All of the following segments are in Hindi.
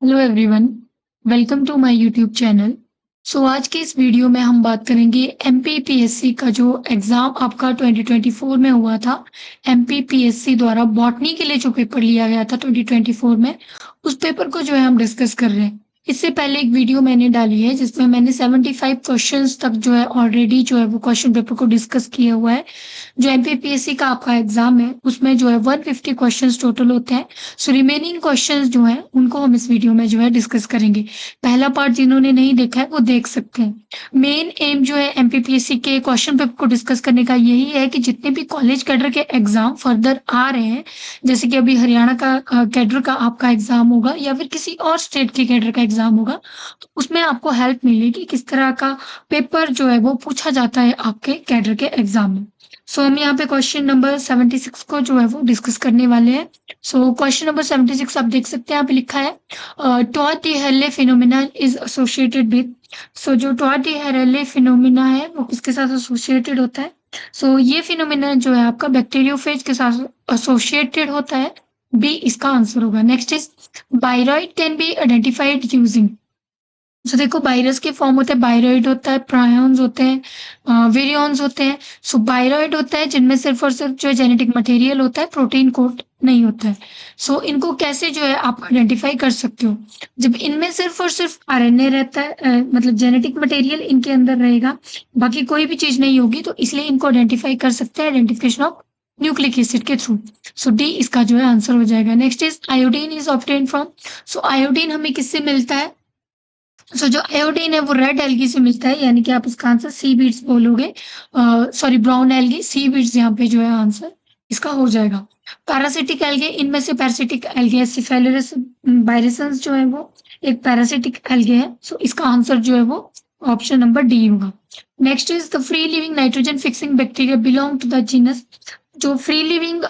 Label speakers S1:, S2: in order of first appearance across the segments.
S1: Hello everyone, welcome to my YouTube channel. आज के इस वीडियो में हम बात करेंगे एमपीपीएससी का जो एग्ज़ाम आपका 2024 में हुआ था। एमपीपीएससी द्वारा बॉटनी के लिए जो पेपर लिया गया था 2024 में, उस पेपर को जो है हम डिस्कस कर रहे हैं। इससे पहले एक वीडियो मैंने डाली है जिसमें मैंने 75 क्वेश्चंस तक जो है ऑलरेडी जो है वो क्वेश्चन पेपर को डिस्कस किया हुआ है। जो एमपीपीएससी का आपका एग्ज़ाम है उसमें जो है 150 क्वेश्चंस टोटल होते हैं। रिमेनिंग क्वेश्चंस जो हैं उनको हम इस वीडियो में जो है डिस्कस करेंगे। पहला पार्ट जिन्होंने नहीं देखा है वो देख सकते हैं। मेन एम जो है एमपीपीएससी के क्वेश्चन पेपर को डिस्कस करने का यही है कि जितने भी कॉलेज कैडर के एग्जाम फर्दर आ रहे हैं, जैसे कि अभी हरियाणा का कैडर का आपका एग्जाम होगा या फिर किसी और स्टेट के कैडर का एग्जाम होगा, तो उसमें आपको हेल्प मिलेगी किस तरह का पेपर जो है वो पूछा जाता है आपके कैडर के एग्जाम में। हम यहाँ पे क्वेश्चन नंबर 76 को जो है वो डिस्कस करने वाले हैं। क्वेश्चन नंबर 76 आप देख सकते हैं, यहाँ पे लिखा है tort de Herle phenomena is associated with. जो टॉर्ट डी हेरले फिनोमिना है वो किसके साथ एसोसिएटेड होता है? ये फिनोमिना जो है आपका बैक्टीरियोफेज के साथ एसोसिएटेड होता है। बी इसका आंसर होगा। Next is viroid can be identified using. देखो वायरस के फॉर्म होते हैं, बायरॉइड होता है, प्रायॉन्स होते हैं, वेरियॉन्स होते हैं। बायरॉइड होता है जिनमें सिर्फ और सिर्फ जो जेनेटिक मटेरियल होता है, प्रोटीन कोड नहीं होता है। इनको कैसे जो है आप आइडेंटिफाई कर सकते हो? जब इनमें सिर्फ और सिर्फ आरएनए रहता है, मतलब जेनेटिक मटेरियल इनके अंदर रहेगा, बाकी कोई भी चीज नहीं होगी, तो इसलिए इनको आइडेंटिफाई कर सकते हैं आइडेंटिफिकेशन ऑफ न्यूक्लिक एसिड के थ्रू। डी इसका जो है आंसर हो जाएगा। Next is iodine is obtain from. Iodine हमें किससे मिलता है? जो आयोडीन है वो रेड एल्गी से मिलता है, यानी कि आप इसका आंसर सी बीड्स बोलोगे। सॉरी, ब्राउन एल्गी, सी बीड्स यहाँ पे जो है आंसर इसका हो जाएगा। पैरासिटिक एल्गे, इनमें से पैरासिटिक एल्गे है सिफेलिरस बायरिसंस जो है वो एक पैरासिटिक एल्गे है। इसका आंसर जो है वो ऑप्शन नंबर डी होगा। Next is the free living nitrogen fixing bacteria belong to the genus. जो free living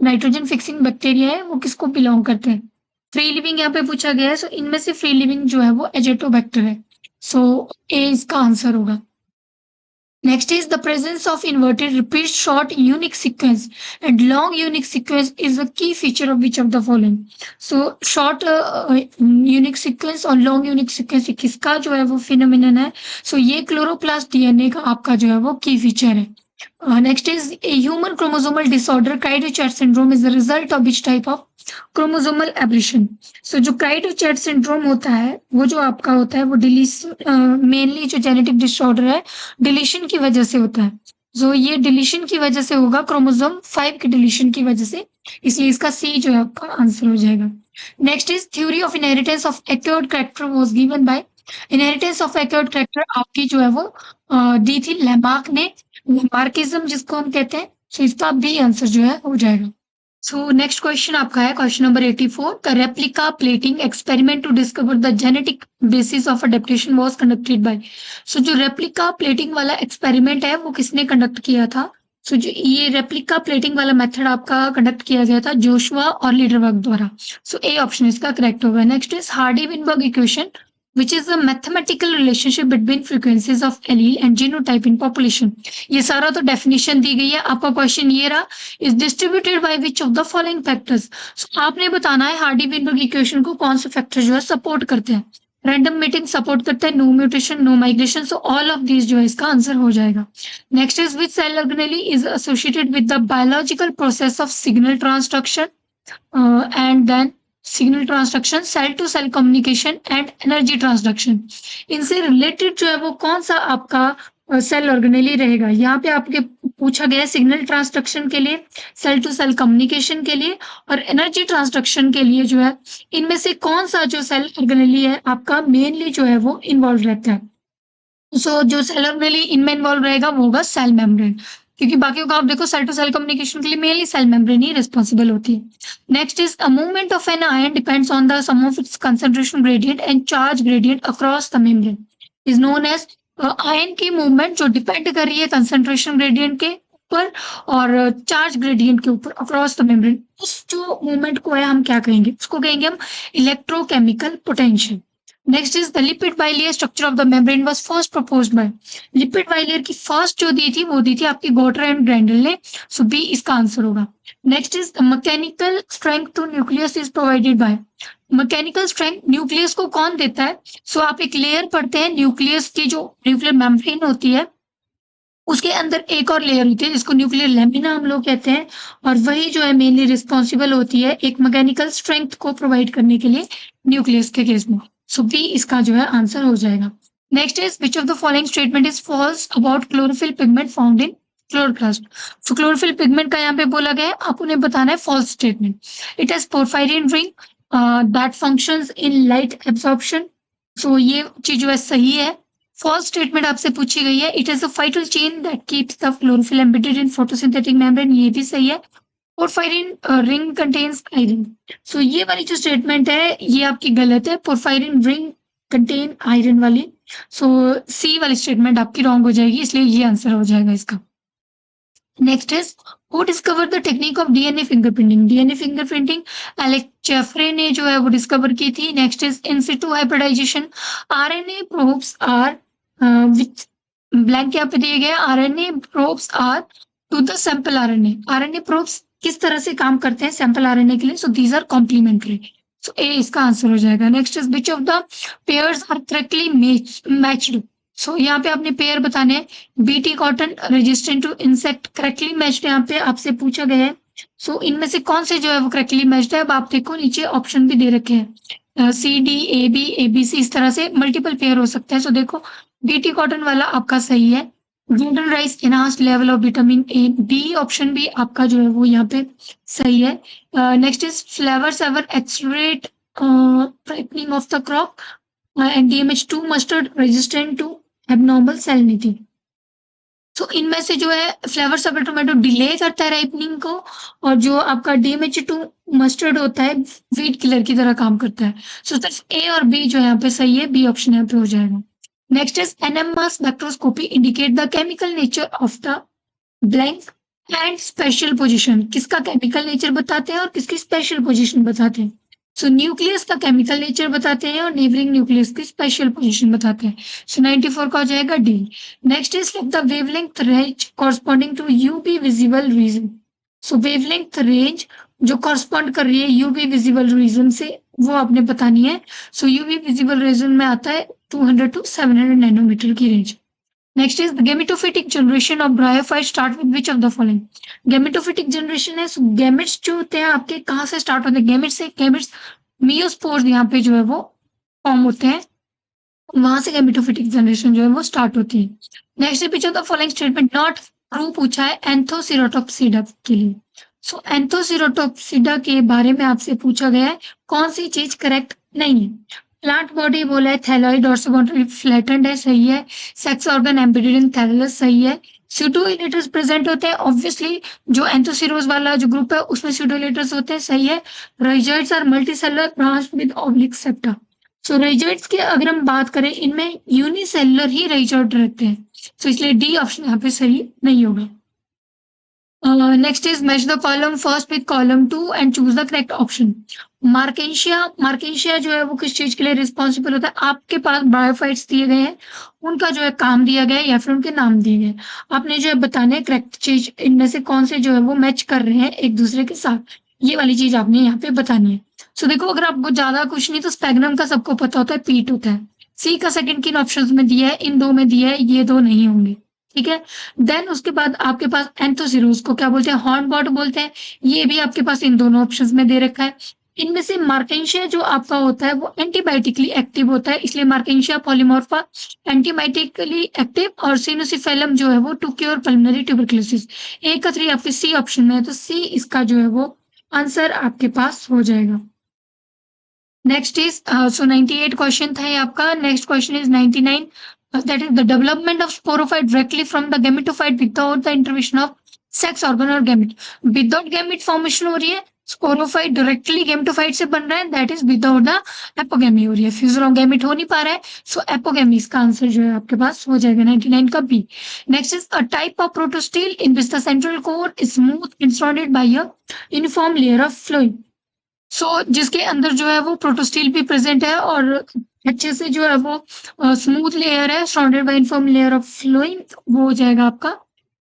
S1: nitrogen fixing bacteria है वो किसको बिलोंग करते हैं? फ्री लिविंग यहाँ पे पूछा गया है, इनमें से फ्री लिविंग जो है वो एजेटोबैक्टर है। ए इसका आंसर होगा। Next is the presence of inverted repeat short unique sequence and long unique sequence is a key feature of which of the following. Short unique sequence और लॉन्ग यूनिक सीक्वेंस किसका जो है वो फिनोमिनन है? ये क्लोरोप्लास्ट डीएनए का आपका जो है वो की फीचर है। Next is a human chromosomal disorder, Craig-Duchard syndrome is the result of which type of chromosomal aberration? जो क्राइडोचैट सिंड्रोम होता है वो जो आपका होता है वो डिलीशन, मेनली जो जेनेटिक डिसऑर्डर है डिलीशन की वजह से होता है। ये डिलीशन की वजह से होगा, क्रोमोसोम 5 के डिलीशन की वजह से, इसलिए इसका सी जो है आपका आंसर हो जाएगा। Next is theory of inheritance of acquired character was given by. Inheritance of acquired character आपकी जो है वो दी थी लैमार्क ने। मार्किज्म जिसको हम कहते हैं, इसका भी आंसर जो है हो जाएगा। नेक्स्ट क्वेश्चन आपका है question number 84। The replica plating experiment to discover the genetic basis of adaptation was conducted by. जो रेप्लिका प्लेटिंग वाला एक्सपेरिमेंट है वो किसने कंडक्ट किया था? जो ये रेप्लिका प्लेटिंग वाला मेथड आपका कंडक्ट किया गया था जोशुआ और लीडरबर्ग द्वारा। ए ऑप्शन इसका करेक्ट होगा। Next is Hardy Weinberg equation which is a mathematical relationship between frequencies of allele and genotype in population। ये सारा तो डेफिनेशन दी गई है। आपका क्वेश्चन ये रहा, is distributed by which of the following factors। आपने बताना है हार्डी विनबर्ग इक्वेशन को कौन से फैक्टर जो है सपोर्ट करते हैं। रैंडम मीटिंग सपोर्ट करता है, no mutation, no migration, all of these जो है इसका आंसर हो जाएगा। Next is which cell organelle is associated with the biological process of signal transduction and then signal transduction, cell to cell communication and energy transduction. इनसे रिलेटेड जो है वो कौन सा आपका सेल ऑर्गेनेली रहेगा? यहाँ पे आपके पूछा गया है सिग्नल ट्रांसडक्शन के लिए, सेल टू सेल कम्युनिकेशन के लिए और एनर्जी ट्रांसडक्शन के लिए जो है इनमें से कौन सा जो सेल ऑर्गेनेली है आपका मेनली जो है वो इन्वॉल्व रहता है। जो सेल ऑर्गेनेली इनमें इन्वॉल्व रहेगा वो होगा सेल मेम्ब्रेन, क्योंकि बाकी का आप देखो सेल टू सेल कम्युनिकेशन के लिए मेनली सेल मेम्ब्रेन ही रिस्पॉन्सिबल होती है। Next is a movement of an ion depends on the sum of its concentration gradient and charge gradient across the membrane is known as. Ion की मूवमेंट जो डिपेंड कर रही है कंसंट्रेशन ग्रेडियंट के ऊपर और चार्ज ग्रेडियंट के ऊपर अक्रॉस द मेम्ब्रेन, उस जो मूवमेंट को है हम क्या कहेंगे? उसको कहेंगे हम electrochemical potential. Next is the lipid bilayer structure of the membrane was first proposed by. Lipid bilayer की फर्स्ट जो दी थी वो दी थी आपकी गोटर एंड ग्रैंडल ने। बी इसका आंसर होगा। Next is the mechanical strength to nucleus is provided by. Mechanical strength nucleus को कौन देता है? सो आप एक लेयर पढ़ते हैं, न्यूक्लियस की जो न्यूक्लियर मेम्ब्रेन होती है उसके अंदर एक और लेयर होती है जिसको न्यूक्लियर लैमिना हम लोग कहते हैं, और वही जो है मेनली रिस्पॉन्सिबल होती है एक मैकेनिकल स्ट्रेंथ को प्रोवाइड करने के लिए न्यूक्लियस के केस में। सो बी इसका जो है आंसर हो जाएगा। Next is which of the following statement is false about chlorophyll pigment found in chloroplast. तो क्लोरोफिल पिगमेंट का यहाँ पे बोला गया है, आप उन्हें बताना है false statement. It has porphyrin ring that functions in light absorption. So ये चीज जो है सही है। फॉल्स स्टेटमेंट आपसे पूछी गई है, it is a phytol chain that keeps the chlorophyll embedded in photosynthetic membrane, ये भी सही है। Porphyrin ring contains iron. So ये वाली जो स्टेटमेंट है ये आपकी गलत है, पोरफायरिन रिंग कंटेन आयरन वाली। सो सी वाली स्टेटमेंट आपकी रॉन्ग हो जाएगी, इसलिए ये आंसर हो जाएगा इसका। Next is who discover the technique of DNA fingerprinting. DNA fingerprinting Alex Jeffrey ने जो है वो डिस्कवर की थी। Next is in situ hybridisation. RNA probes are which blank यहाँ पे दिए गए, RNA probes are to the sample RNA. RNA probes किस तरह से काम करते हैं सैंपल आरएनए के लिए? So these are complementary. So A इसका आंसर हो जाएगा। Next is which of the pairs are correctly matched. So यहाँ पे आपने पेयर बताने हैं। BT cotton resistant to insect correctly matched यहाँ पे आपसे पूछा गया है। सो इनमें से कौन से जो है वो करेक्टली मैच्ड है? अब आप देखो नीचे ऑप्शन भी दे रखे हैं, C D A B C, इस तरह से मल्टीपल पेयर हो सकते हैं। सो देखो बीटी कॉटन वाला आपका सही है। Golden rice enhanced level of vitamin A, B option भी आपका जो है वो यहाँ पे सही है। Next is Flavr Savr accelerate ripening of the crop and DMH2 mustard resistant to abnormal salinity. तो इनमें से जो है फ्लेवर सेवर टोमेटो डिले करता है राइपनिंग को, और जो आपका DMH2 मस्टर्ड होता है वीड किलर की तरह काम करता है। सो सिर्फ ए और बी जो यहाँ पे सही है, बी ऑप्शन यहाँ पे हो जाएगा। Next is NMR spectroscopy indicate the chemical nature of the blank and spatial position. किसका केमिकल नेचर बताते हैं और किसकी स्पेशल पोजिशन बताते हैं? सो न्यूक्लियस का केमिकल नेचर बताते हैं और नेबरिंग न्यूक्लियस की स्पेशल पोजीशन बताते हैं। सो 94 का हो जाएगा D. Next is the wavelength range corresponding to UV visible region. So wavelength range जो कॉरस्पॉन्ड कर रही है यूवी विजिबल रीजन से वो आपने बतानी है। सो यूवी विजिबल रीजन में आता है 200 to 700 नैनोमीटर की range. Next is gametophytic generation of bryophyte start with which of the following. Gametophytic generation है, गैमेट्स जो होते हैं आपके कहाँ से स्टार्ट होते हैं? गैमेट्स से। गैमेट्स मियोस्पोर्स यहाँ पे जो है वो फॉर्म होते हैं, वहां से गैमेटोफिटिक जनरेशन जो है वो स्टार्ट होती है। Next which of the following statement not true पूछा है एंथोसिरोटोप्सिडा के लिए। सो एंथोसिरोटोप्सिडा के बारे में आपसे पूछा गया है, कौन सी चीज करेक्ट नहीं है? प्लांट बॉडी बोला है, थैलॉइड डॉर्सोबॉन्डरी फ्लैटेंड है, सही है। Sex organ embedded in thalamus, सही है। स्यूडोइलेटर्स प्रेजेंट होते हैं, ऑब्वियसली जो एंथोसिरोज वाला जो ग्रुप है उसमें स्यूडोइलेटर्स होते हैं, सही है। Rhizoids are multicellular branch with oblique septa. So rhizoids की अगर हम बात करें इनमें यूनिसेलुलर ही राइजोइड रहते हैं, तो इसलिए डी ऑप्शन यहाँ पे सही नहीं होगा। Next is match the column first with column 2 and choose the correct option. मार्केशिया जो है वो किस चीज के लिए रिस्पॉन्सिबल होता है? आपके पास ब्रायोफाइट्स दिए गए हैं, उनका जो है काम दिया गया है या फिर उनके नाम दिए गए, आपने जो है बताने हैं करेक्ट चीज इनमें से कौन से जो है वो मैच कर रहे हैं एक दूसरे के साथ, ये वाली चीज आपने यहाँ पे बतानी है। सो देखो अगर आपको ज्यादा कुछ नहीं तो स्पेग्नम का सबको पता होता है, पीट होता है। सी का सेकंड किन ऑप्शंस में दिया है? इन दो में दिया है, ये दो नहीं होंगे, ठीक है। देन उसके बाद आपके पास एंथोसिरोज को क्या बोलते हैं? हॉर्नबॉट बोलते हैं, ये भी आपके पास इन दोनों ऑप्शंस में दे रखा है। इनमें से मार्केशिया जो आपका होता है वो एंटीबायोटिकली एक्टिव होता है, इसलिए मार्केशिया पॉलीमॉर्फा एंटीबायोटिकली एक्टिव, और सिनोसिफेलम जो है वो टू क्योर पल्मोनरी ट्यूबरकुलोसिस। ए का 3 आपके सी ऑप्शन में है, तो सी इसका जो है वो आंसर आपके पास हो जाएगा। नेक्स्ट इज सो 98 क्वेश्चन था ये आपका। Next question is 99, that is the development of sporophyte directly from the gametophyte without the intervention of sex organ or gamete। Without gamete formation हो रही है, स्पोरोफाइट डायरेक्टली गैमेटोफाइट से बन रहा है, that is without the apogamy हो रही है, फ्यूजन ऑफ गैमेट हो नहीं पा रहा है, सो एपोगेमी इसका आंसर जो है आपके पास हो जाएगा 99 का B. Next is a type of protostele in which the central core is smooth and surrounded by a uniform layer of fluid. So जिसके अंदर जो है वो प्रोटोस्टिल भी प्रेजेंट है और अच्छे से जो है वो स्मूथ लेयर है, surrounded by uniform layer of fluid, वो हो जाएगा आपका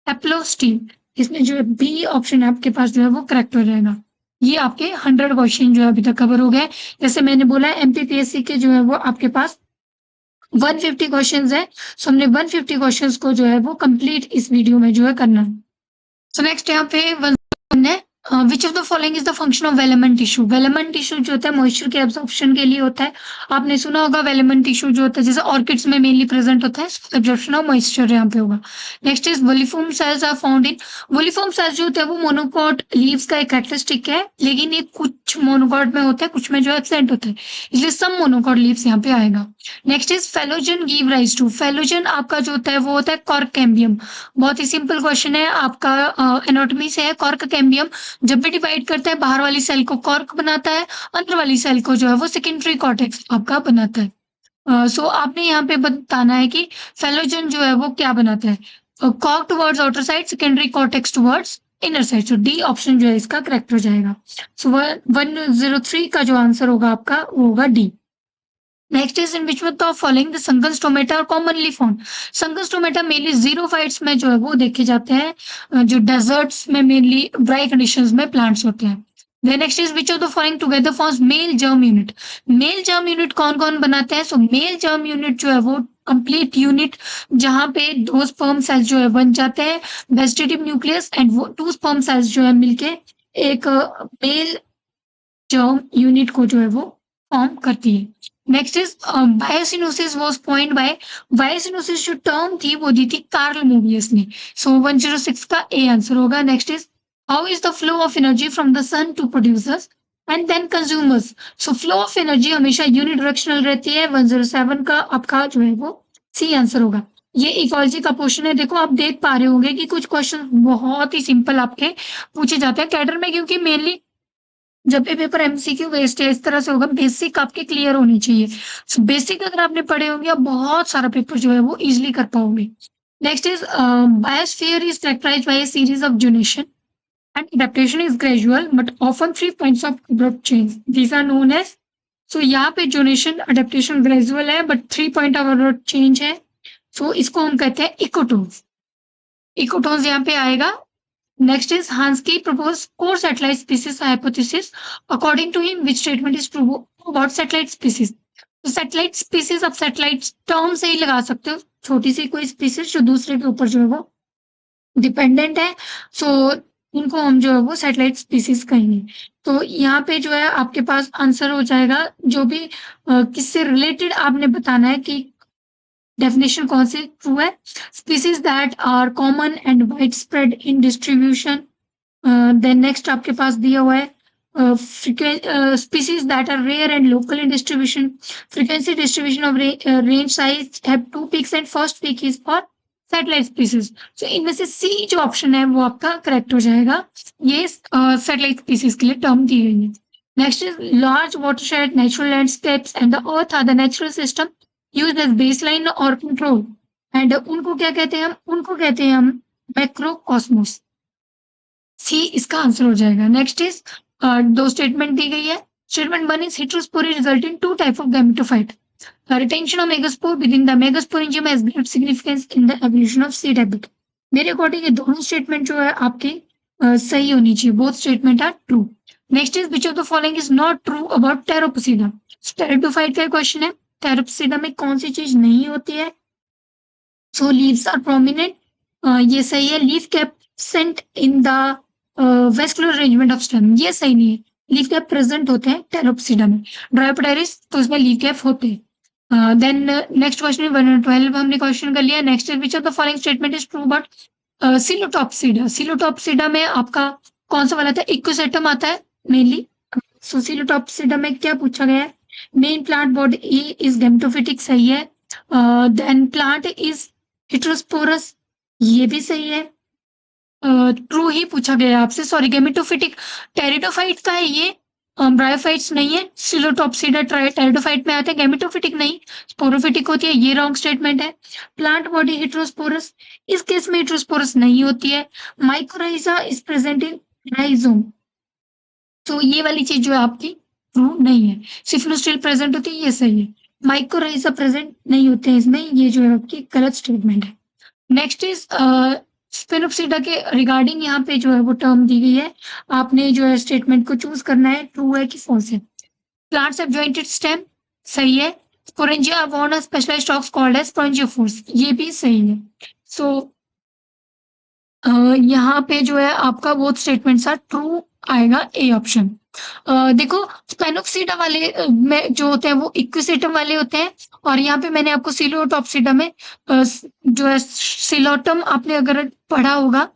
S1: एप्लोस्टिल। इसमें जो है बी ऑप्शन आपके पास जो है वो करेक्ट हो जाएगा। ये आपके 100 क्वेश्चन जो है अभी तक कवर हो गए। जैसे मैंने बोला है एमपीपीएससी के जो है वो आपके पास 150 क्वेश्चंस है। सो हमने 150 क्वेश्चंस को जो है वो कंप्लीट इस वीडियो में जो है करना है। सो नेक्स्ट यहाँ पे है which of the following is the function of velamen tissue. Velamen tissue जो होता है मॉइस्चर के एब्जॉर्प्शन के लिए होता है। आपने सुना होगा वेलेमेंट टिश्यू जो होता है जैसे ऑर्किड्स में मेनली प्रेजेंट होता है, एब्जॉर्प्शन ऑफ मॉइस्चर यहाँ पे होगा। Next is bulliform cells are found in. Bulliform cells जो होते हैं वो मोनोकॉट लीव्स का एक कैरेक्टरिस्टिक है, लेकिन ये कुछ मोनोकॉट में होता है, कुछ में जो है एब्सेंट होता है, इसलिए सब मोनोकॉट लीव्स यहाँ पे आएगा। Next is phellogen give rise to. Phellogen आपका जो होता है वो होता है कॉर्क कैम्बियम। बहुत ही सिंपल क्वेश्चन है आपका, एनाटॉमी से है। कॉर्क कैम्बियम जब भी डिवाइड करता है बाहर वाली सेल को कॉर्क बनाता है, अंदर वाली सेल को जो है वो सेकेंडरी कॉर्टेक्स आपका बनाता है। सो आपने यहाँ पे बताना है कि फेलोजन जो है वो क्या बनाता है, cork towards outer side, secondary cortex towards inner side. So D option जो है इसका करेक्ट हो जाएगा। सो 103 का जो आंसर होगा आपका वो होगा D. Next is in which one of following the Sangal stomata commonly found. Sangal stomata mainly xerophytes में जो है वो देखे जाते हैं, जो डेजर्ट्स में मेनली ड्राई कंडीशंस में प्लांट्स होते हैं। Then next is which of the following together forms male germ unit. Male germ unit कौन कौन बनाते हैं? सो मेल जर्म यूनिट जो है वो कंप्लीट यूनिट जहां पे दो स्पर्म सेल्स जो है बन जाते हैं, वेजिटेटिव न्यूक्लियस एंड वो 2 स्पर्म सेल्स जो है मिलके एक मेल जर्म यूनिट को जो है वो फॉर्म करती है। Next is biocoenosis was point by. Biocoenosis जो टर्म थी वो दी थी कार्ल मोबियस ने। सो 106 का ए आंसर होगा। Next is how is the flow of energy from the sun to producers and then consumers. So flow of energy हमेशा यूनिडायरेक्शनल रहती है। 107 का आपका जो है वो सी आंसर होगा। ये इकोलॉजी का क्वेश्चन है। देखो आप देख पा रहे होंगे कि कुछ क्वेश्चन बहुत ही सिंपल आपके पूछे जाते हैं कैडर में, क्योंकि मेनली जब भी पेपर एमसीक्यू बेस्ड है इस तरह से होगा, बेसिक आपके क्लियर होनी चाहिए। सो बेसिक अगर आपने पढ़े होंगे आप बहुत सारा पेपर जो है वो इजिली कर पाओगे। Next is biosphere is characterized by a series of zonation and adaptation is gradual but often 3 points of abrupt change, these are known as. So यहाँ पे जोनेशन एडेप्टेशन ग्रेजुअल है but 3 point of abrupt change है। सो इसको हम कहते हैं इकोटोन्स। इकोटोन्स यहाँ पे आएगा। Next is Hansky proposed 4 satellite species hypothesis. According to him, which statement is true about satellite species? तो satellite species आप satellite term से ही लगा सकते हो, छोटी सी कोई species जो दूसरे के ऊपर जो है वो डिपेंडेंट है, सो उनको हम जो है वो सैटेलाइट स्पीसीज कहेंगे। तो यहाँ पे जो है आपके पास आंसर हो जाएगा जो भी किससे रिलेटेड आपने बताना है कि डेफिनेशन कौन सी ट्रू है। Species that are common and widespread in distribution. Then next आपके पास दिया हुआ है species that are rare and local in distribution. Frequency distribution of range size have 2 peaks and first peak is for satellite species. तो इनमें से सी जो ऑप्शन है वो आपका करेक्ट हो जाएगा। ये सैटेलाइट स्पीसीज के लिए टर्म दी गई है। Next is large watershed natural landscapes and the earth are the natural system used as baseline और कंट्रोल एंड उनको क्या कहते हैं? उनको कहते हैं हम मैक्रोकॉस्मोस। सी इसका आंसर हो जाएगा। नेक्स्ट इज 2 स्टेटमेंट दी गई है। Statement 1 is heterospory result in 2 type of gametophyte. Retention of megaspore within the megasporangium has great significance in the evolution of seed habit. मेरे अकॉर्डिंग ये दोनों स्टेटमेंट जो है आपकी सही होनी चाहिए। Both statement are true. Next is which of the following is not true about pteropsida. Pteridophyte का क्वेश्चन है। टेरोपोसिडा में कौन सी चीज नहीं होती है? सो लीव्स आर प्रोमिनेंट, ये सही है। Leaf cap sent in the vascular arrangement of stem, ये सही नहीं है। लीफ कैप प्रेजेंट होते हैं टेरोपोसिडा में। ड्रायोपोटेरिस तो इसमें लीफ कैप होते हैं। देन नेक्स्ट क्वेश्चन 112 हमने क्वेश्चन कर लिया। Next is which of the following statement is true about psilotopsida. Psilotopsida में आपका कौन सा वाला था? इक्विसेटम आता है मेनली। सो सिलोटॉप्सिडा में क्या पूछा गया है? Main plant body is gametophytic, सही है। देन प्लांट इज हेटेरोस्पोरस, ये भी सही है। ट्रू ही पूछा गया आपसे, सॉरी गैमेटोफिटिक टेरिडोफाइट का है ये, ब्रायोफाइट्स नहीं है। सिलोटॉप्सिडा टेरिडोफाइट में आते हैं, गैमेटोफिटिक नहीं, स्पोरोफिटिक होती है, ये रॉन्ग स्टेटमेंट है। प्लांट बॉडी हेटेरोस्पोरस, इस केस में हेटेरोस्पोरस नहीं होती है। Mycorrhiza is present in rhizome, तो ये वाली चीज जो है आपकी ट्रू नहीं है। सिफिलोस्टिल प्रेजेंट होती है, ये सही है। माइकोराइजा प्रेजेंट नहीं होते हैं इसमें, ये जो है आपकी गलत स्टेटमेंट है। नेक्स्ट इज स्पिनोप्सिडा के रिगार्डिंग यहाँ पे जो है वो टर्म दी गई है, आपने जो है स्टेटमेंट को चूज करना है, ट्रू है कि फॉल्स है। प्लांट्स हैव जॉइंटेड स्टेम, सही है। Sporangia are borne specialized stalks called as sporangiophores, ये भी सही है। सो यहाँ पे जो है आपका बोथ स्टेटमेंट्स आर ट्रू आएगा, ए ऑप्शन। देखो स्पेनोप्सिडा वाले में जो होते हैं वो इक्विसेटम वाले होते हैं, और यहाँ पे मैंने आपको सिलोटॉप्सिडा में जो है सिलोटम आपने अगर पढ़ा होगा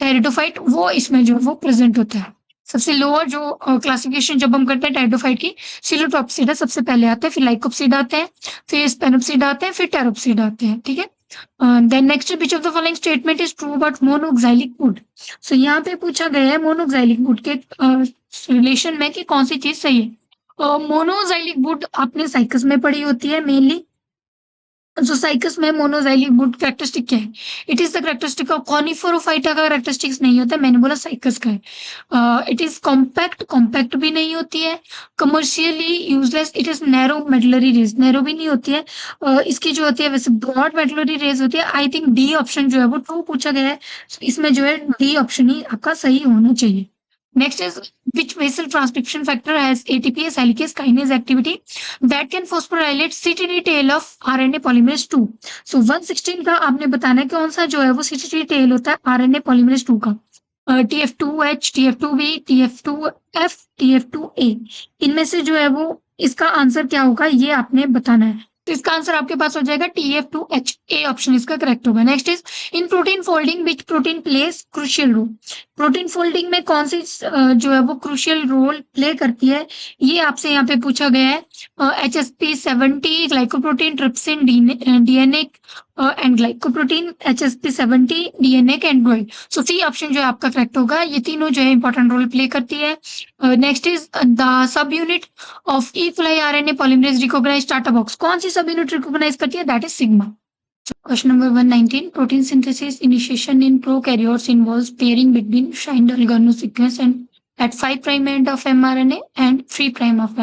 S1: टेरिडोफाइट, वो इसमें जो है वो प्रेजेंट होता है। सबसे लोअर जो क्लासिफिकेशन जब हम करते हैं टेरिडोफाइट की, सिलोटॉप्सिडा सबसे पहले आता है, फिर लाइकोप्सिडा आते हैं, फिर स्पेनोप्सिडा आते हैं, फिर टेरोप्सिडा आते हैं, ठीक है। Then next, which of the following statement is true about monoxylic wood. So यहाँ पे पूछा गया है मोनोक्साइलिक वुड के रिलेशन में कि कौन सी चीज सही है। मोनोक्साइलिक वुड आपने साइकस में पढ़ी होती है मेनली। जो साइकस में मोनोक्साइलिक वुड कैरेक्टरिस्टिक क्या है? It is the characteristic of coniferophyta का कैरेक्टरिस्टिक्स नहीं होता, मैंने बोला साइकस का है। इट इज कॉम्पैक्ट, कॉम्पैक्ट भी नहीं होती है। Commercially useless, it is narrow medullary rays, narrow भी नहीं होती है। इसकी जो होती है वैसे ब्रॉड मेडलरी रेज होती है। आई थिंक डी ऑप्शन जो है वो ट्रू पूछा गया है, इसमें जो है डी ऑप्शन ही आपका सही होना चाहिए। Next is, which basal transcription factor has ATPase helicase kinase activity that can phosphorylate CTD tail of RNA polymerase 2? So 116 का आपने बताना है कौन सा जो है वो CTD tail होता है RNA polymerase 2 का। TF2H, TF2B, TF2F, TF2A, इनमें से जो है वो इसका आंसर क्या होगा ये आपने बताना है। तो इसका आंसर आपके पास हो जाएगा TF2H, ए ऑप्शन इसका करेक्ट होगा। Next is, in protein folding which protein plays crucial role. Protein folding में कौन सी जो है वो क्रूशियल रोल प्ले करती है, ये आपसे यहाँ पे पूछा गया है। HSP70 glycoprotein, trypsin, DNA and glycoprotein, HSP70, DNA and gold. So C option जो है आपका करेक्ट होगा, ये तीनों जो है इंपॉर्टेंट रोल प्ले करती है। Next is, the subunit of E coli RNA polymerase recognise TATA box, कौन सी सब यूनिट रिकॉग्नाइज करती है? That is sigma. Question number 119. Protein synthesis initiation in prokaryotes involves pairing between shiny organo sequence and at 5' end of mRNA and 3' of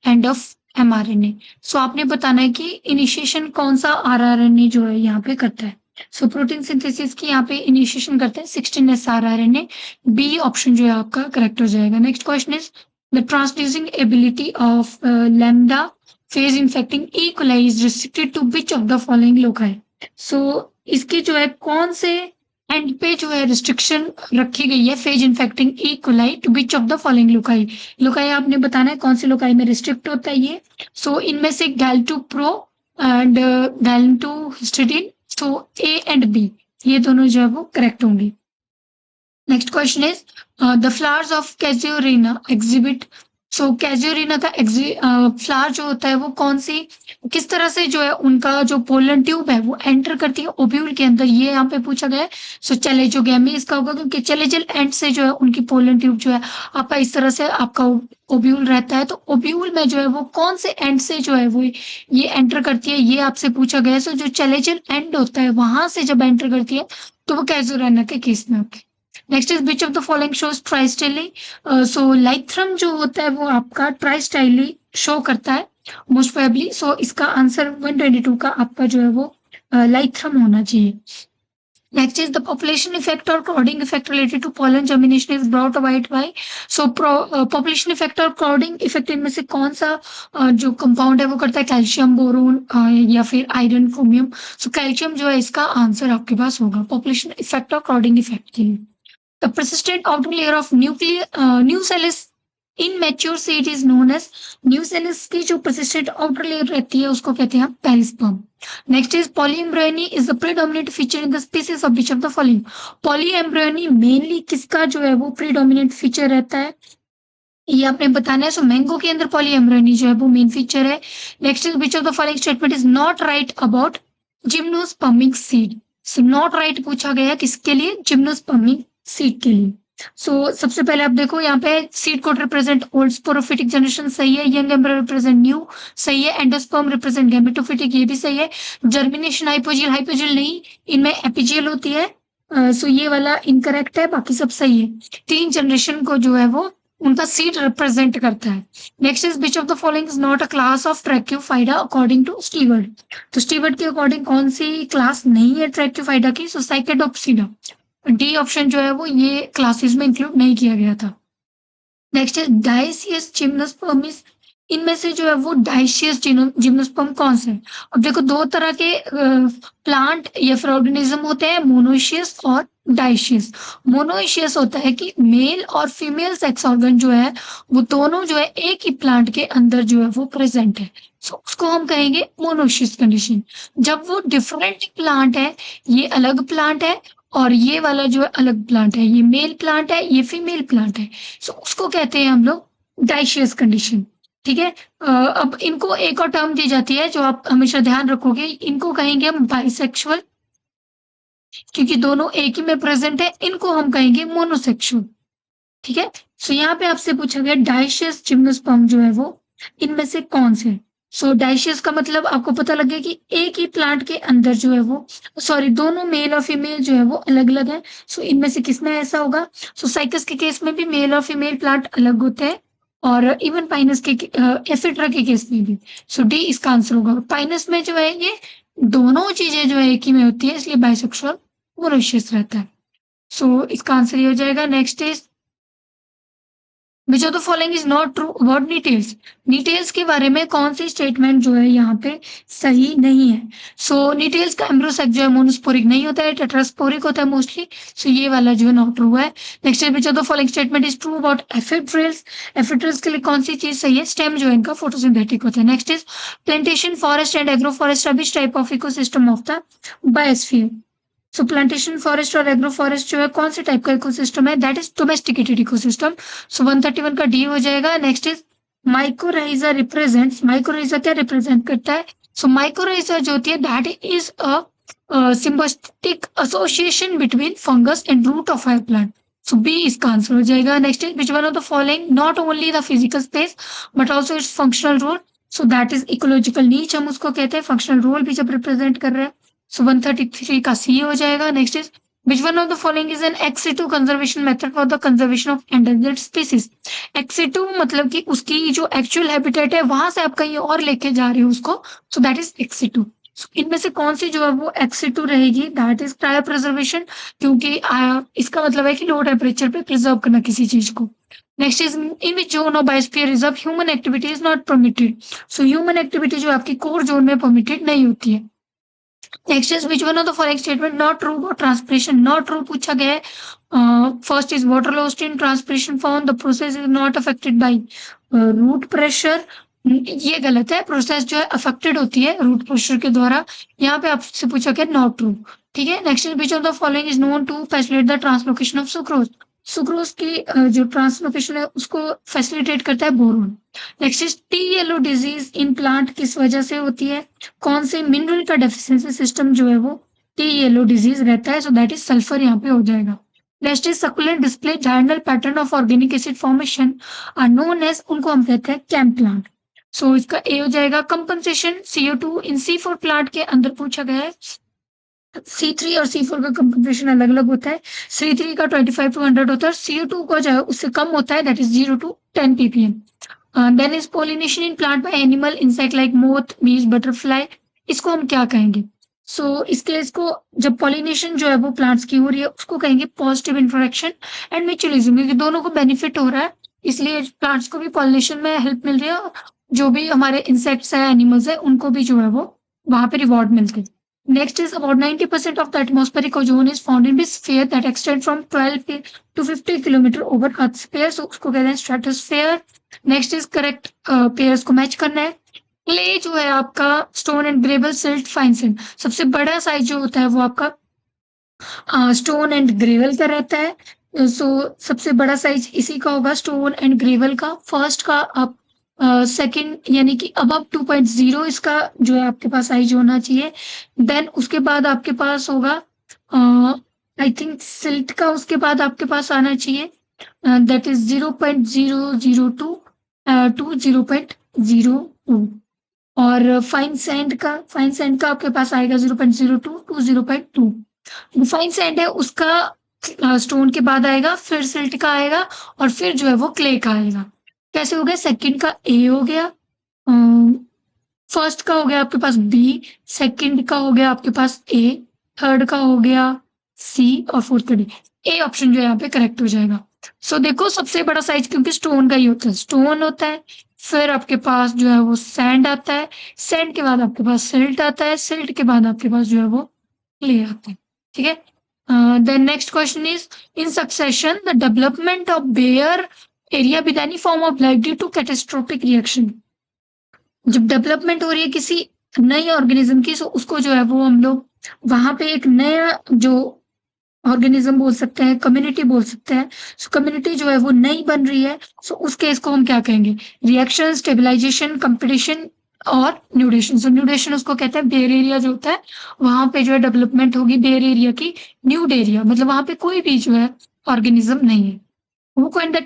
S1: end of mRNA. So आपने बताना है कि इनिशिएशन कौन सा rRNA जो है यहाँ पे करता है। सो प्रोटीन सिंथेसिस की यहाँ पे इनिशिएशन करते हैं 16S rRNA, बी ऑप्शन जो है आपका करेक्ट हो जाएगा। Next question is, the transducing ability of lambda phage infecting E coli is restricted to which of the following loci. So इसकी जो है कौन से एंड पे जो है रिस्ट्रिक्शन रखी गई है phage infecting E coli to which of the following loci. Loci आपने बताना है कौन सी लोकाई में रिस्ट्रिक्ट होता है ये। सो इनमें से gal two pro and gal two histidine, so A and B ये दोनों जो है वो करेक्ट होंगे। Next question is, the flowers of casuarina exhibit. So casuarina का फ्लावर जो होता है वो कौन सी, किस तरह से जो है उनका जो पोलन ट्यूब है वो एंटर करती है ओव्यूल के अंदर, ये यहाँ पे पूछा गया है। सो चलेजोगैमी इसका होगा, क्योंकि चलेजल एंड से जो है उनकी पोलन ट्यूब जो है आपका इस तरह से आपका ओव्यूल रहता है। तो ओव्यूल में जो है वो कौन से एंड से जो है वो ये एंटर करती है, ये आपसे पूछा गया है। सो जो चलेजल एंड होता है वहां से जब एंटर करती है तो वो कैजुरिना के केस में होती है। Next is, which of the following shows tristyly. So lythrum जो होता है वो आपका ट्राइस्टाइली शो करता है मोस्ट प्रोबेबली। सो इसका आंसर 122 का आपका जो है वो लाइथ्रम होना चाहिए। Next is, the population effect और crowding effect related to pollen germination is brought about by. So population effect और क्राउडिंग इफेक्ट इनमें से कौन सा जो कंपाउंड है वो करता है? कैल्शियम, बोरोन या फिर आयरन, क्रोमियम। सो कैल्शियम जो है इसका आंसर आपके पास होगा पॉपुलेशन इफेक्ट और क्राउडिंग इफेक्ट के लिए। The persistent outer layer of nucellus in mature seed is known as, nucellus की जो persistent outer layer रहती है उसको कहते हैं perisperm. Next is, polyembryony is the predominant feature in the species of which of the following। polyembryony mainly किसका जो है वो predominant feature रहता है ये आपने बताना है। सो मैंगो के अंदर polyembryony जो है वो मेन फीचर है। Next is, which of the following statement is not right about gymnospermic seed। So not right पूछा गया किसके लिए? जिम्नोस्पर्मिक सीड के लिए। सो सबसे पहले आप देखो यहाँ पे seed code represent old sporophytic generation, सही है। यंग एम्ब्रियो रिप्रेजेंट न्यू, सही है। एंडोस्पर्म रिप्रेजेंट गैमेटोफिटिक, ये भी सही है। जर्मिनेशन हाइपोजील, हाइपोजील नहीं, इनमें एपिजील होती है। सो ये वाला इनकरेक्ट है, बाकी सब सही है। 3 जनरेशन को जो है वो उनका सीड रिप्रेजेंट करता है। Next is which of the following is not a class of tracheophyta according to Stewart. तो स्टीवर्ट के अकॉर्डिंग कौन सी क्लास नहीं है ट्रैक्योफाइडा की? सो साइकेडोप्सिडा। डी ऑप्शन जो है वो ये क्लासेस में इंक्लूड नहीं किया गया था। नेक्स्ट है डायसियस जिम्नोस्पर्मिस। इनमें से जो है वो डायसियस जिम्नोस्पर्म कौन से है? अब देखो दो तरह के प्लांट या फिर ऑर्गेनिज्म होते हैं, मोनोशियस और डायशियस। मोनोशियस होता है कि मेल और फीमेल सेक्स ऑर्गन जो है वो दोनों जो है एक ही प्लांट के अंदर जो है वो प्रेजेंट है। सो उसको हम कहेंगे मोनोशियस कंडीशन। जब वो डिफरेंट प्लांट है, ये अलग प्लांट है और ये वाला जो है अलग प्लांट है, ये मेल प्लांट है, ये फीमेल प्लांट है, सो उसको कहते हैं हम लोग डाइशियस कंडीशन। ठीक है। अब इनको एक और टर्म दी जाती है जो आप हमेशा ध्यान रखोगे, इनको कहेंगे हम बाइसेक्सुअल, क्योंकि दोनों एक ही में प्रेजेंट है। इनको हम कहेंगे मोनोसेक्सुअल। ठीक है। सो यहाँ पे आपसे पूछा गया डाइशियस जिम्नोस्पर्म जो है वो इनमें से कौन से? सो डाइशियस का मतलब आपको पता लग गया कि एक ही प्लांट के अंदर जो है वो, सॉरी, दोनों मेल और फीमेल जो है वो अलग अलग है। सो इनमें से किसमें ऐसा होगा? सो साइकस के केस में भी मेल और फीमेल प्लांट अलग होते हैं, और इवन पाइनस के एफिड्रा के केस में भी। सो डी इसका आंसर होगा। पाइनस में जो है ये दोनों चीजें जो है एक ही में होती है, इसलिए बाइसेक्सुअल मोनोशियस रहता है। सो इसका आंसर ये हो जाएगा। Next is which of the following is not true about details. Details के बारे में कौन सी स्टेटमेंट जो है यहाँ पे सही नहीं है? सो डिटेल्स का एम्ब्रोसेक जो है मोनोस्पोरिक नहीं होता है, टेट्रास्पोरिक होता है मोस्टली। सो ये वाला जो है नॉट ट्रू है। Next which of the following statement is true about ephedrales. Ephedrales के लिए कौन सी चीज सही है? स्टेम जो है इनका फोटोसिंथेटिक होता है। Next is plantation forest and agro forest are which type of ecosystem of the biosphere. So plantation forest और एग्रो फॉरेस्ट जो है कौन से टाइप का इकोसिस्टम है? That is domesticated ecosystem. So 131 का डी हो जाएगा। Next is mycorrhiza represents. Mycorrhiza क्या रिप्रेजेंट करता है? सो माइकोराइजा जो होती है that is a symbiotic association between fungus and root of a plant. So B इसका आंसर हो जाएगा। Next is which one of the following not only the physical space but also its functional role? So that is ecological niche हम उसको कहते हैं, functional role भी जब represent कर रहे हैं। So 133 का C हो जाएगा। Next is which one of the following is an ex situ conservation method for the conservation of endangered species? ex situ मतलब कि उसकी जो एक्चुअल हैबिटेट है वहां से आप कहीं और लेके जा रहे हो उसको, so that is ex situ। इनमें से कौन सी जो है वो ex situ रहेगी? दैट इज क्रायो प्रिजर्वेशन, क्योंकि इसका मतलब है कि लो टेम्परेचर पे प्रिजर्व करना किसी चीज को। Next is in which zone of biosphere reserve human activity is not permitted. So human activity जो आपकी कोर जोन में परमिटेड नहीं होती है। Next is which one of the following statement not true about transpiration. Not true पूछा गया है। First is water lost in transpiration form, the process is not affected by root pressure. ये गलत है, प्रोसेस जो है अफेक्टेड होती है रूट प्रेशर के द्वारा। यहाँ पे आपसे पूछा गया नॉट ट्रू। ठीक है। Next is which of the following is known to facilitate the translocation of sucrose. Sucrose की जो ट्रांसलोकेशन है उसको फैसिलिटेट करता है boron. Next is tea yellow disease in plant किस वजह से होती है? कौन से मिनरल का डेफिशिएंसी सिस्टम जो है वो टी येलो डिजीज रहता है? सो दैट इज सल्फर यहाँ पे हो जाएगा। Next is succulent display diagonal pattern of organic acid formation are known as, उनको हम कहते हैं कैम प्लांट। सो इसका ए हो जाएगा। कंपनसेशन CO2 इन C4 प्लांट के अंदर पूछा गया है। C3 और C4 का कंपनसेशन अलग अलग होता है। C3 का 25 to 100 होता है, CO2 का जो है उससे कम होता है, that is 0 to 10 ppm। Then is pollination in plant by animal insect like moth, bees, butterfly. इसको हम क्या कहेंगे? सो इसको जब पॉलिनेशन जो है वो प्लांट्स की हो रही है उसको कहेंगे पॉजिटिव इंटरेक्शन एंड म्यूचुअलिज्म, क्योंकि दोनों को बेनिफिट हो रहा है, इसलिए प्लांट्स को भी पॉलिनेशन में हेल्प मिल रही है, जो भी हमारे इंसेक्ट्स है, एनिमल्स है, उनको भी जो है वो वहां पे रिवॉर्ड मिलते हैं। Next is about 90% of the atmospheric ozone is found in this sphere that extend from 12 to 50 kilometre over earth sphere, so उसको कहते हैं stratosphere. Next is correct pairs को मैच करना है। क्ले जो है आपका stone and gravel, silt, fine sand. सबसे बड़ा साइज जो होता है वो आपका स्टोन एंड ग्रेवल का रहता है। सो सबसे बड़ा साइज इसी का होगा, स्टोन एंड ग्रेवल का। फर्स्ट का आप सेकंड यानी कि अबव 2.0 इसका जो है आपके पास साइज होना चाहिए। देन उसके बाद आपके पास होगा आई थिंक सिल्ट का, उसके बाद आपके पास आना चाहिए दैट इज 0.002 टू 0.02। और फाइन सैंड का आपके पास आएगा 0.02 टू 0.2। फाइन सैंड है उसका स्टोन के बाद आएगा, फिर सिल्ट का आएगा और फिर जो है वो क्ले का आएगा। कैसे हो गया? सेकंड का ए हो गया, फर्स्ट का हो गया आपके पास बी, सेकंड का हो गया आपके पास ए, थर्ड का हो गया सी और फोर्थ का डी। ए ऑप्शन जो है यहाँ पे करेक्ट हो जाएगा। सो देखो सबसे बड़ा साइज क्योंकि स्टोन का ही होता है, स्टोन होता है, फिर आपके पास जो है वो सैंड आता है, सैंड के बाद आपके पास सिल्ट आता है, सिल्ट के बाद आपके पास जो है वो क्ले आता है। ठीक है, then next question is in succession the development of bare area with any form of life due to catastrophic reaction. जब डेवलपमेंट हो रही है किसी नई ऑर्गेनिज्म की, सो उसको जो है वो हम लोग वहां पे एक नया जो ऑर्गेनिज्म बोल सकते हैं, कम्युनिटी बोल सकते हैं। सो कम्युनिटी जो है वो नई बन रही है, सो उस केस को हम क्या कहेंगे? रिएक्शन, स्टेबलाइजेशन, कंपटीशन और न्यूडेशन। सो न्यूडेशन उसको कहते हैं, बेयर एरिया जो होता है वहां पे जो है डेवलपमेंट होगी बेयर एरिया की, न्यूड एरिया मतलब वहां पे कोई भी जो है ऑर्गेनिज्म नहीं है। Who coined the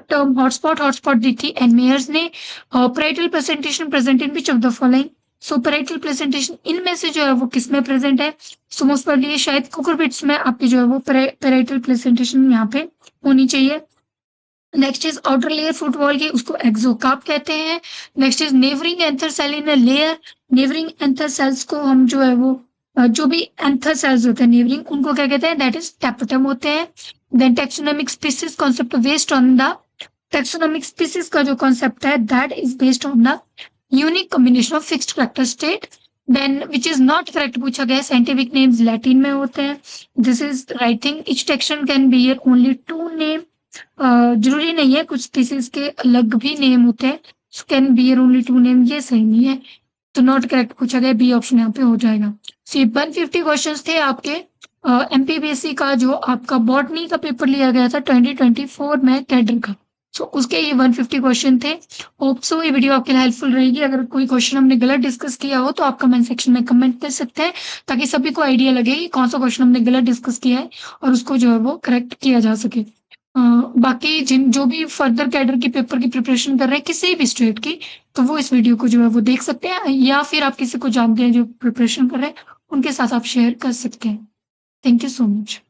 S1: term hotspot? Hotspot दी थी एन मेयर्स ने। Parietal presentation present in which of the following? So parietal presentation इनमें से जो है वो किस में प्रेजेंट है? सो मोस्ट प्रोबेबली शायद कुकुरबिट्स में आपकी जो है वो पैराइटल प्रेजेंटेशन यहाँ पे होनी चाहिए। Next is outer layer fruit wall की, उसको एक्सोकार्प कहते हैं। Next is nourishing anther cell in a layer. Nourishing anther cells को हम जो है वो जो भी एंथर सेल्स होते हैं नेवरिंग, उनको क्या कहते हैं? दैट इज टैपेटम होते हैं। Then taxonomic species concept based on the taxonomic species का जो कॉन्सेप्ट है that is based on the unique combination of fixed character state. Then which is not correct पूछा गया, साइंटिफिक नेम्स लैटिन में होते हैं। This is right thing, each taxon can be only two name. जरूरी नहीं है, कुछ स्पीसीज के अलग भी नेम होते हैं। Can bear only two name, ये सही नहीं है, तो नॉट करेक्ट पूछा गया, बी ऑप्शन यहाँ पे हो जाएगा। सो 150 क्वेश्चंस थे आपके एमपीबीएससी का जो आपका बॉटनी का पेपर लिया गया था 2024 में कैडर का। सो उसके ये 150 क्वेश्चन थे। होप सो ये वीडियो आपके लिए हेल्पफुल रहेगी। अगर कोई क्वेश्चन हमने गलत डिस्कस किया हो तो आप कमेंट सेक्शन में कमेंट कर सकते हैं, ताकि सभी को आइडिया लगे कि कौन सा क्वेश्चन हमने गलत डिस्कस किया है और उसको जो है वो करेक्ट किया जा सके। बाकी जिन जो भी फर्दर कैडर की पेपर की प्रिपरेशन कर रहे हैं किसी भी स्टेट की, तो वो इस वीडियो को जो है वो देख सकते हैं, या फिर आप किसी को जानते हैं जो प्रिपरेशन कर रहे हैं उनके साथ आप शेयर कर सकते हैं। Thank you so much.